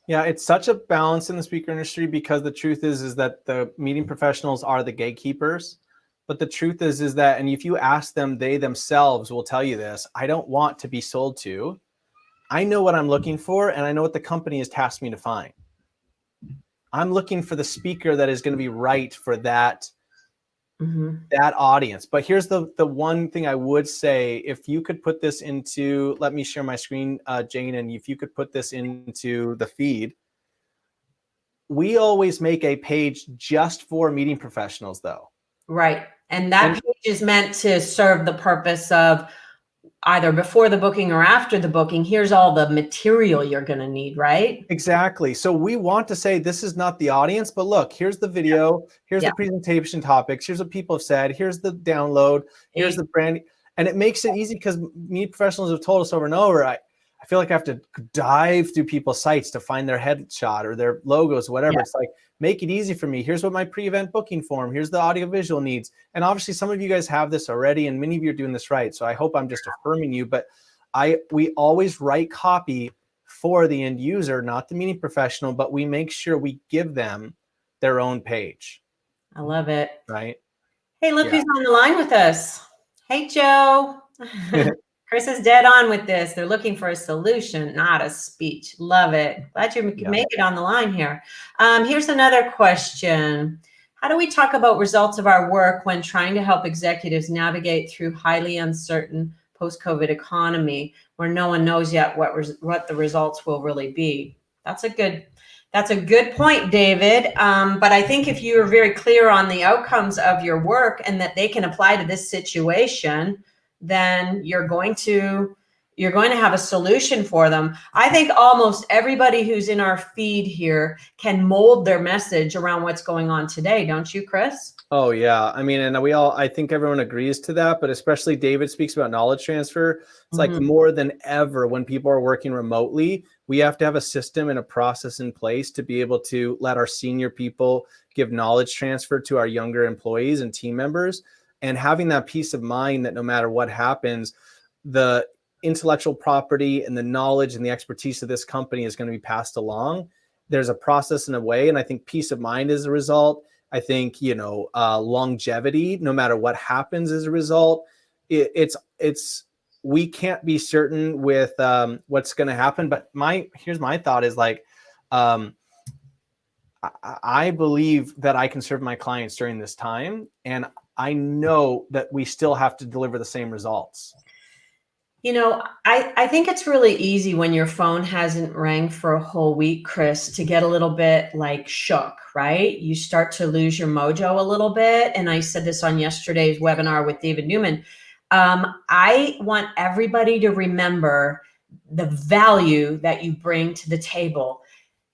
Yeah, it's such a balance in the speaker industry, because the truth is that the meeting professionals are the gatekeepers. But the truth is that, and if you ask them, they themselves will tell you this: I don't want to be sold to. I know what I'm looking for, and I know what the company has tasked me to find. I'm looking for the speaker that is going to be right for that that audience. But here's the one thing I would say: if you could put this into, let me share my screen, Jane, and if you could put this into the feed. We always make a page just for meeting professionals, though. Right. And that page is meant to serve the purpose of either before the booking or after the booking. Here's all the material you're going to need, right? Exactly. So we want to say, this is not the audience, but look, here's the video, here's the presentation topics, here's what people have said, here's the download, here's the brand. And it makes it easy, because me professionals have told us over and over, I feel like I have to dive through people's sites to find their headshot or their logos, whatever. It's like, make it easy for me. Here's what my pre-event booking form, here's the audiovisual needs. And obviously some of you guys have this already, and many of you are doing this right. So I hope I'm just affirming you, but we always write copy for the end user, not the meeting professional, but we make sure we give them their own page. I love it. Right? Hey, look who's on the line with us. Hey, Joe. Chris is dead on with this. They're looking for a solution, not a speech. Love it. Glad you made it on the line here. Here's another question. How do we talk about results of our work when trying to help executives navigate through highly uncertain post-COVID economy where no one knows yet what the results will really be? That's a good point, David. But I think if you're very clear on the outcomes of your work and that they can apply to this situation, then you're going to have a solution for them. I think almost everybody who's in our feed here can mold their message around what's going on today. Don't you, Chris? Oh yeah. I mean, and I think everyone agrees to that, but especially David speaks about knowledge transfer. It's like more than ever when people are working remotely, we have to have a system and a process in place to be able to let our senior people give knowledge transfer to our younger employees and team members. And having that peace of mind that no matter what happens, the intellectual property and the knowledge and the expertise of this company is going to be passed along. There's a process and a way. And I think peace of mind is a result. I think, longevity, no matter what happens as a result, we can't be certain with what's going to happen. But here's my thought is like, I believe that I can serve my clients during this time. And I know that we still have to deliver the same results. You know, I think it's really easy when your phone hasn't rang for a whole week, Chris, to get a little bit like shook, right? You start to lose your mojo a little bit. And I said this on yesterday's webinar with David Newman. I want everybody to remember the value that you bring to the table.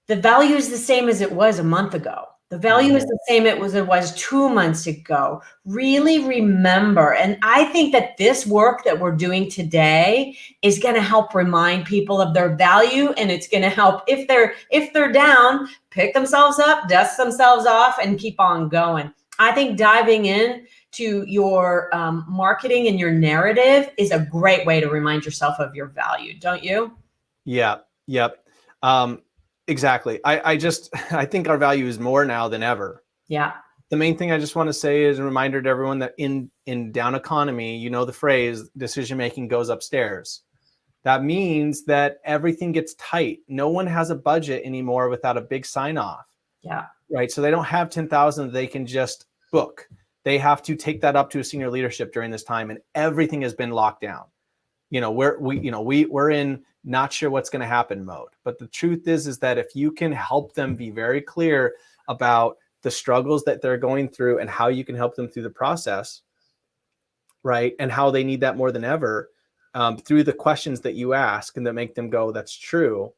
The value is the same as it was a month ago. The value is the same it was 2 months ago. Really remember. And I think that this work that we're doing today is going to help remind people of their value, and it's going to help if they're down, pick themselves up, dust themselves off, and keep on going. I think diving in to your marketing and your narrative is a great way to remind yourself of your value, don't you? Yeah. Yep. Exactly. I think our value is more now than ever. Yeah. The main thing I just want to say is a reminder to everyone that in down economy, you know the phrase, decision making goes upstairs. That means that everything gets tight. No one has a budget anymore without a big sign off. Yeah. Right. So they don't have 10,000 they can just book. They have to take that up to a senior leadership during this time, and everything has been locked down. We're in not sure what's going to happen mode. But the truth is that if you can help them be very clear about the struggles that they're going through and how you can help them through the process, right, and how they need that more than ever, through the questions that you ask and that make them go, that's true.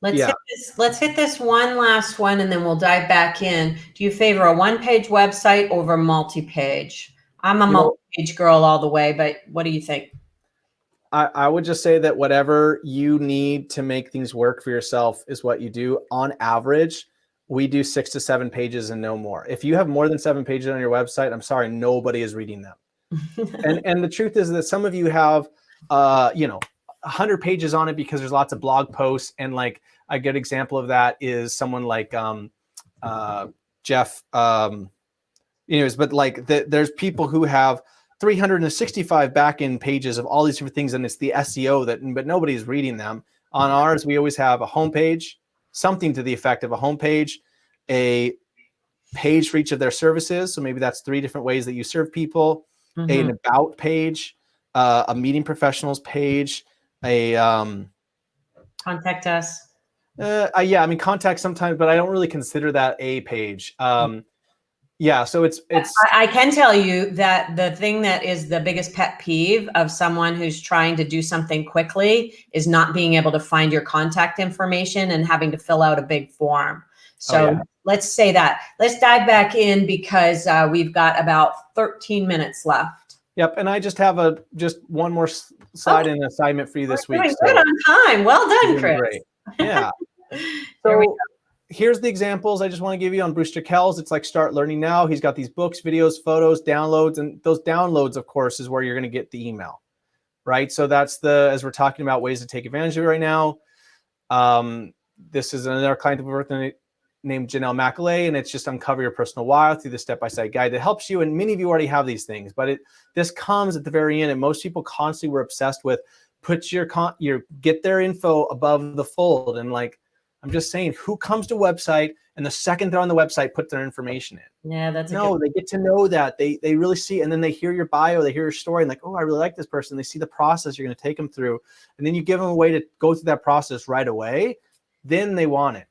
Let's hit this one last one, and then we'll dive back in. Do you favor a one-page website over multi-page? I'm a multi-page girl all the way, but what do you think? I would just say that whatever you need to make things work for yourself is what you do. On average, we do 6 to 7 pages and no more. If you have more than 7 pages on your website, I'm sorry, nobody is reading them. and the truth is that some of you have, 100 pages on it because there's lots of blog posts. And like a good example of that is someone like Jeff, but like there's people who have 365 back-end pages of all these different things, and it's the SEO but nobody's reading them. On ours, we always have a homepage, something to the effect of a homepage, a page for each of their services. So maybe that's 3 different ways that you serve people, an about page, a meeting professionals page, a contact us. Contact sometimes, but I don't really consider that a page. So it's. I can tell you that the thing that is the biggest pet peeve of someone who's trying to do something quickly is not being able to find your contact information and having to fill out a big form. So let's say that. Let's dive back in because we've got about 13 minutes left. Yep, and I just have one more slide and assignment for you this week. Good on time. Well done, Chris. Great. Yeah. So here's the examples I just want to give you on Brewster Kells. It's like Start Learning Now. He's got these books, videos, photos, downloads, and those downloads, of course, is where you're going to get the email, right? So that's as we're talking about ways to take advantage of it right now. This is another client that we're working with named Janelle McAlay, and it's just Uncover Your Personal Why through the step-by-step guide that helps you. And many of you already have these things, but this comes at the very end, and most people constantly were obsessed with put your get their info above the fold. And like, I'm just saying, who comes to a website and the second they're on the website, put their information in? Yeah, they get to know that. They really see, and then they hear your bio, they hear your story, and like, oh, I really like this person. They see the process you're going to take them through, and then you give them a way to go through that process right away. Then they want it.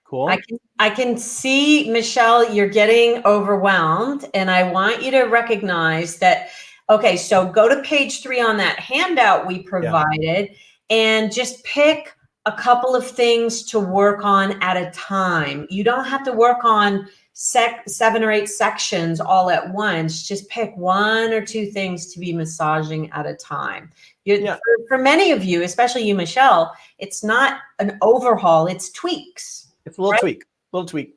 Cool. I can see, Michelle, you're getting overwhelmed, and I want you to recognize that. Okay, so go to page 3 on that handout we provided, and just pick a couple of things to work on at a time. You don't have to work on 7 or 8 sections all at once. Just pick 1 or 2 things to be massaging at a time. For many of you, especially you, Michelle, it's not an overhaul, it's tweaks. It's a little tweak.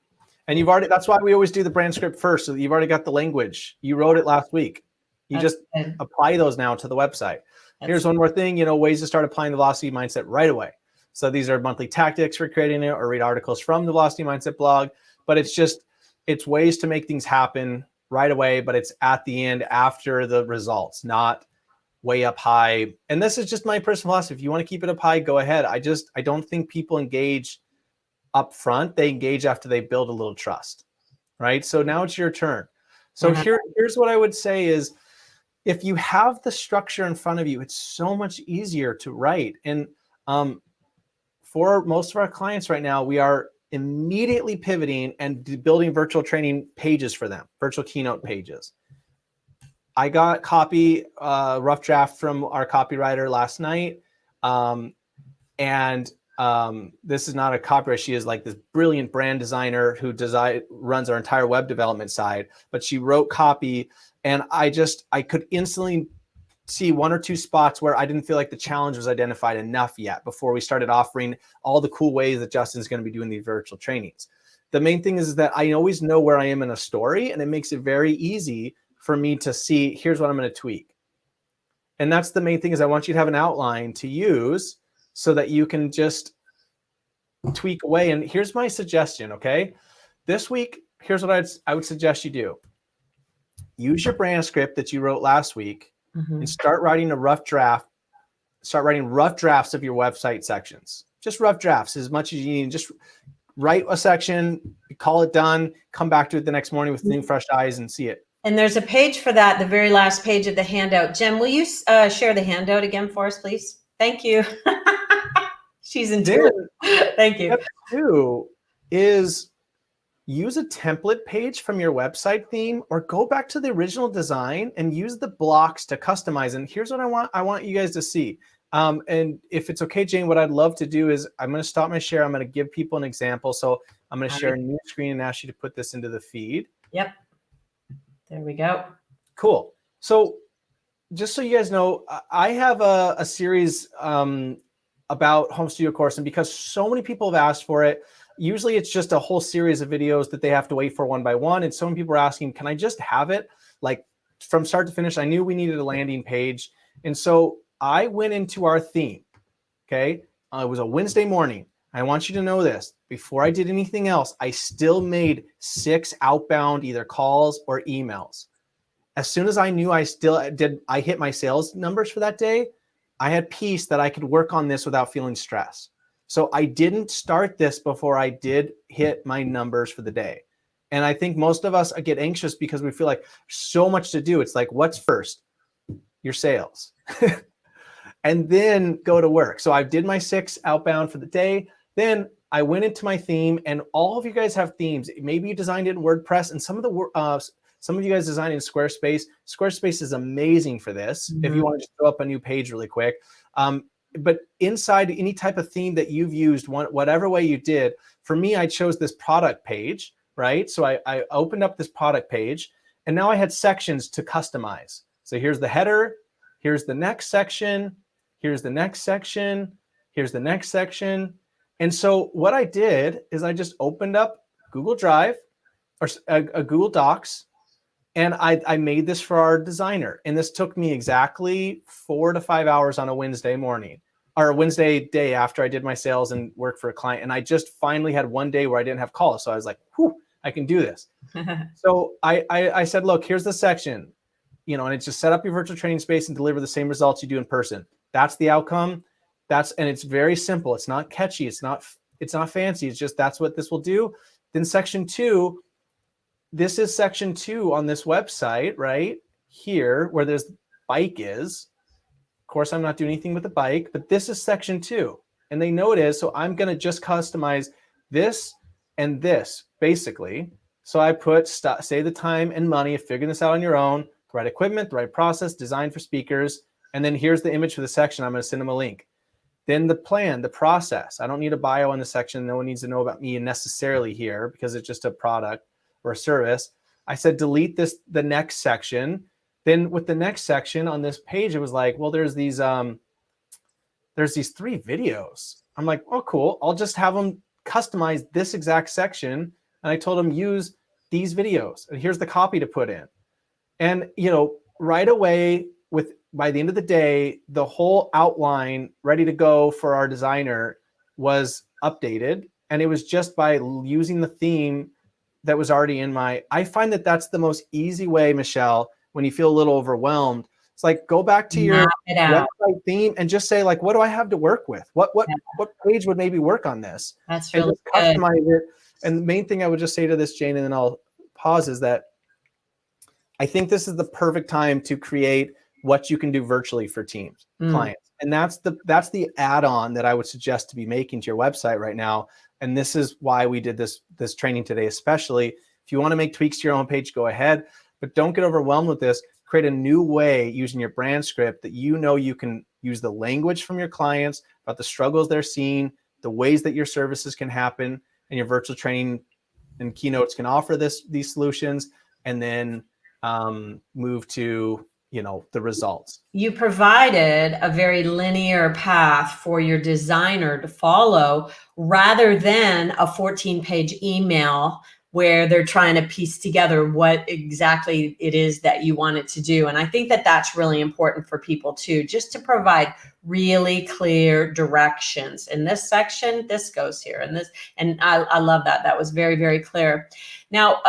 And that's why we always do the brand script first. So you've already got the language. You wrote it last week. You just apply those now to the website. Here's one more thing, ways to start applying the velocity mindset right away. So these are monthly tactics for creating it, or read articles from the Velocity Mindset blog. But it's ways to make things happen right away, but it's at the end after the results, not way up high. And this is just my personal philosophy. If you want to keep it up high, go ahead. I don't think people engage up front. They engage after they build a little trust, right? So now it's your turn. So here's what I would say is, if you have the structure in front of you, it's so much easier to write. And for most of our clients right now, we are immediately pivoting and building virtual training pages for them, virtual keynote pages. I got copy, rough draft from our copywriter last night. This is not a copywriter. She is like this brilliant brand designer who runs our entire web development side, but she wrote copy. And I could instantly see one or two spots where I didn't feel like the challenge was identified enough yet before we started offering all the cool ways that Justin's going to be doing these virtual trainings. The main thing is that I always know where I am in a story, and it makes it very easy for me to see, here's what I'm going to tweak. And that's the main thing, is I want you to have an outline to use so that you can just tweak away. And here's my suggestion, okay? This week, here's what I would suggest you do. Use your brand script that you wrote last week and start writing a rough draft. Start writing rough drafts of your website sections. Just rough drafts, as much as you need. Just write a section, call it done, come back to it the next morning with new fresh eyes and see it. And there's a page for that, the very last page of the handout. Jen, will you share the handout again for us, please? Thank you. She's in tears. Thank you. Step 2 is use a template page from your website theme, or go back to the original design and use the blocks to customize. And here's what I want you guys to see. And if it's okay, Jane, what I'd love to do is I'm going to stop my share. I'm going to give people an example. So I'm going to share a new screen and ask you to put this into the feed. Yep. There we go. Cool. So just so you guys know, I have a series about home studio course, and because so many people have asked for it, usually it's just a whole series of videos that they have to wait for one by one. And so many people are asking, can I just have it like from start to finish? I knew we needed a landing page. And so I went into our theme. Okay. It was a Wednesday morning. I want you to know this. Before I did anything else, I still made 6 outbound either calls or emails. As soon as I knew I hit my sales numbers for that day, I had peace that I could work on this without feeling stress. So I didn't start this before I did hit my numbers for the day. And I think most of us get anxious because we feel like so much to do. It's like, what's first? Your sales. And then go to work. So I did my 6 outbound for the day. Then I went into my theme, and all of you guys have themes. Maybe you designed it in WordPress, and some of you guys designed in Squarespace. Squarespace is amazing for this. If you want to just throw up a new page really quick. But inside any type of theme that you've used, whatever way you did, for me, I chose this product page, right? So I opened up this product page, and now I had sections to customize. So here's the header, here's the next section, here's the next section, here's the next section. And so what I did is I just opened up Google Drive or a Google Docs, and I made this for our designer. And this took me exactly 4 to 5 hours on a Wednesday morning, or a Wednesday day after I did my sales and work for a client. And I just finally had one day where I didn't have calls. So I was like, whew, I can do this. So I said, look, here's the section, and it's just set up your virtual training space and deliver the same results you do in person. That's the outcome. And it's very simple. It's not catchy. It's not fancy. It's just, that's what this will do. Then section 2, this is section 2 on this website right here where there's bike is. Of course, I'm not doing anything with the bike, but this is section 2. And they know it is. So I'm going to just customize this and this basically. So I put save the time and money of figuring this out on your own, the right equipment, the right process, design for speakers. And then here's the image for the section. I'm going to send them a link. Then the plan, the process. I don't need a bio in the section. No one needs to know about me necessarily here because it's just a product or a service. I said, delete the next section. Then with the next section on this page, it was like, well, there's these 3 videos. I'm like, oh, cool. I'll just have them customize this exact section. And I told them use these videos. And here's the copy to put in. And, right away by the end of the day, the whole outline ready to go for our designer was updated. And it was just by using the theme that was already in I find that that's the most easy way, Michelle, when you feel a little overwhelmed. It's like, go back to your website theme and just say, like, what do I have to work with? What page would maybe work on this? That's really good. Customize it. And the main thing I would just say to this, Jane, and then I'll pause, is that I think this is the perfect time to create what you can do virtually for teams, clients. And that's the add-on that I would suggest to be making to your website right now. And this is why we did this training today, especially. If you want to make tweaks to your own page, go ahead, but don't get overwhelmed with this. Create a new way using your brand script that you can use the language from your clients about the struggles they're seeing, the ways that your services can happen, and your virtual training and keynotes can offer these solutions, and then move to the results. You provided a very linear path for your designer to follow rather than a 14-page email where they're trying to piece together what exactly it is that you want it to do. And I think that that's really important for people too, just to provide really clear directions. In this section, this goes here, and this, and I love that. That was very, very clear. Now,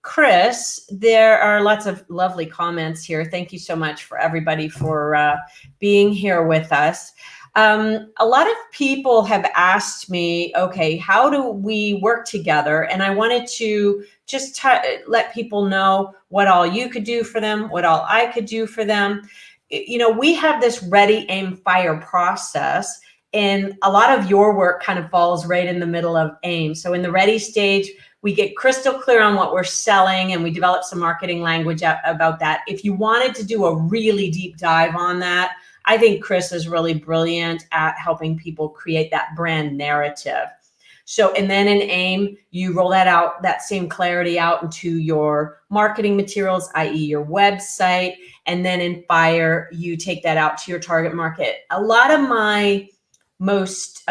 Chris, there are lots of lovely comments here. Thank you so much for everybody for being here with us. A lot of people have asked me, okay, how do we work together? And I wanted to just let people know what all you could do for them, what all I could do for them. We have this ready, aim, fire process, and a lot of your work kind of falls right in the middle of aim. So in the ready stage, we get crystal clear on what we're selling, and we develop some marketing language about that. If you wanted to do a really deep dive on that, I think Chris is really brilliant at helping people create that brand narrative. So, and then in AIM, you roll that same clarity out into your marketing materials, i.e. your website. And then in FIRE, you take that out to your target market. A lot of my most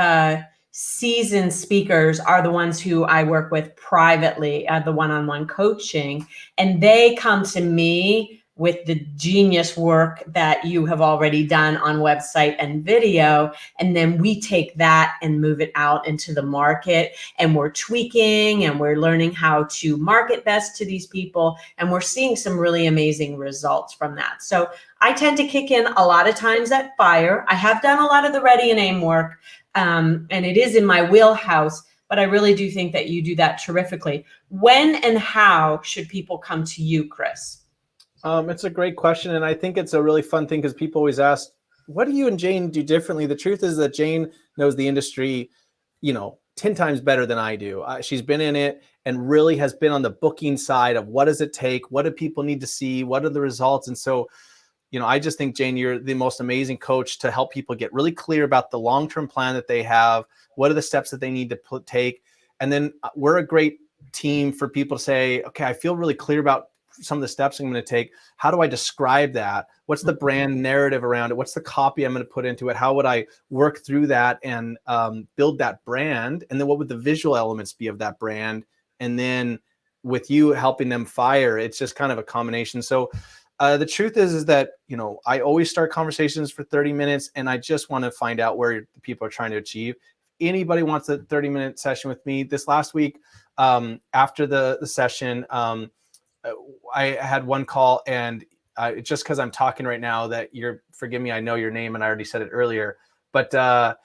seasoned speakers are the ones who I work with privately, the one-on-one coaching, and they come to me with the genius work that you have already done on website and video. And then we take that and move it out into the market, and we're tweaking and we're learning how to market best to these people. And we're seeing some really amazing results from that. So I tend to kick in a lot of times at FIRE. I have done a lot of the ready and aim work, and it is in my wheelhouse, but I really do think that you do that terrifically. When and how should people come to you, Chris? It's a great question. And I think it's a really fun thing because people always ask, what do you and Jane do differently? The truth is that Jane knows the industry, 10 times better than I do. She's been in it and really has been on the booking side of what does it take? What do people need to see? What are the results? And so, I just think, Jane, you're the most amazing coach to help people get really clear about the long-term plan that they have. What are the steps that they need to take? And then we're a great team for people to say, okay, I feel really clear about some of the steps I'm going to take. How do I describe that? What's the brand narrative around it? What's the copy I'm going to put into it? How would I work through that and build that brand? And then what would the visual elements be of that brand? And then with you helping them FIRE, it's just kind of a combination. So the truth is that, I always start conversations for 30 minutes and I just want to find out where the people are trying to achieve. Anybody wants a 30-minute session with me this last week, after the session, I had one call, and just because I'm talking right now that forgive me, I know your name and I already said it earlier, but a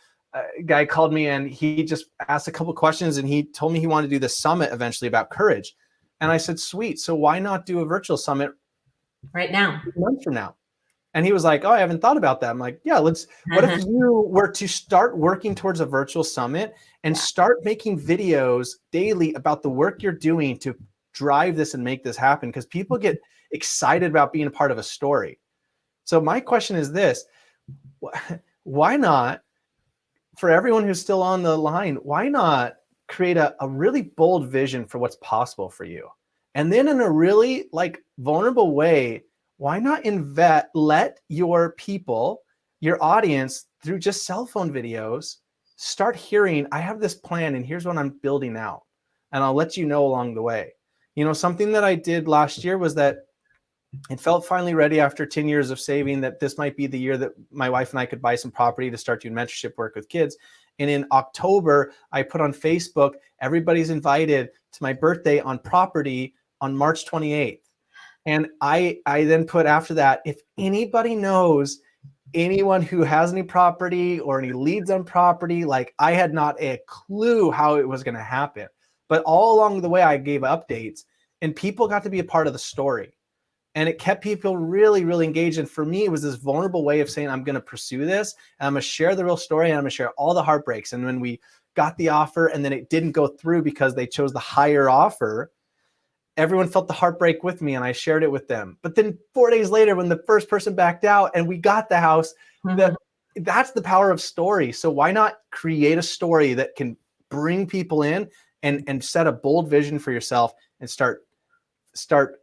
guy called me and he just asked a couple questions and he told me he wanted to do the summit eventually about courage. And I said, sweet. So why not do a virtual summit right now, a month from now? And he was like, oh, I haven't thought about that. I'm like, yeah, what if you were to start working towards a virtual summit and start making videos daily about the work you're doing to drive this and make this happen? Because people get excited about being a part of a story. So my question is this: why not, for everyone who's still on the line, why not create a really bold vision for what's possible for you? And then in a really vulnerable way, why not let your people, your audience, through just cell phone videos, start hearing, I have this plan and here's what I'm building out. And I'll let you know along the way. Something that I did last year was that it felt finally ready after 10 years of saving that this might be the year that my wife and I could buy some property to start doing mentorship work with kids. And in October, I put on Facebook, everybody's invited to my birthday on property on March 28th. And I then put after that, if anybody knows anyone who has any property or any leads on property, I had not a clue how it was going to happen. But all along the way, I gave updates and people got to be a part of the story. And it kept people really, really engaged. And for me, it was this vulnerable way of saying, I'm going to pursue this. And I'm going to share the real story. And I'm going to share all the heartbreaks. And when we got the offer and then it didn't go through because they chose the higher offer, everyone felt the heartbreak with me and I shared it with them. But then 4 days later, when the first person backed out and we got the house, that's the power of story. So why not create a story that can bring people in and set a bold vision for yourself and start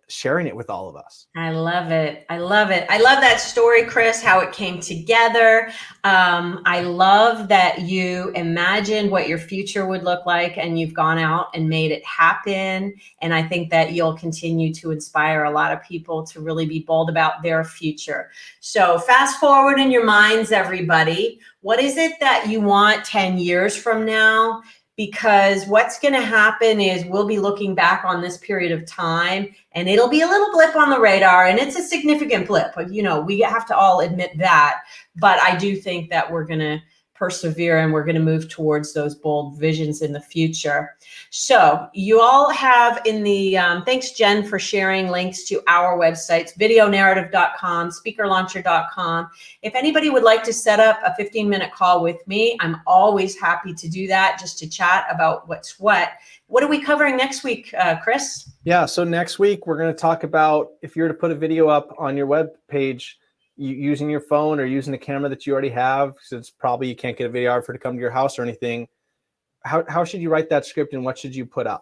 sharing it with all of us. I love it. I love it. I love that story, Chris, how it came together. I love that you imagined what your future would look like and you've gone out and made it happen. And I think that you'll continue to inspire a lot of people to really be bold about their future. So fast forward in your minds, everybody. What is it that you want 10 years from now? Because what's going to happen is we'll be looking back on this period of time and it'll be a little blip on the radar, and it's a significant blip. You know, we have to all admit that. But I do think that we're going to persevere and we're going to move towards those bold visions in the future. So you all have in the, thanks Jen for sharing links to our websites, videonarrative.com, speakerlauncher.com. If anybody would like to set up a 15-minute call with me, I'm always happy to do that, just to chat about what's what. What are we covering next week, Chris? Yeah, so next week we're going to talk about if you're to put a video up on your web page, using your phone or using a camera that you already have, since probably you can't get a videographer to come to your house or anything. How should you write that script and what should you put up?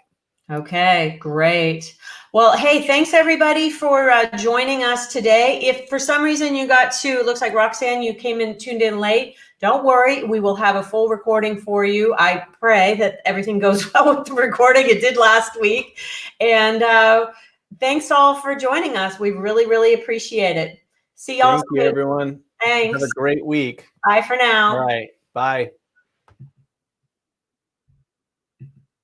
Okay, great. Well, hey, thanks everybody for joining us today. If for some reason you got to, it looks like Roxanne, you tuned in late, don't worry. We will have a full recording for you. I pray that everything goes well with the recording. It did last week. And thanks all for joining us. We really, really appreciate it. See y'all soon. Thank you, everyone. Thanks. Have a great week. Bye for now. All right. Bye.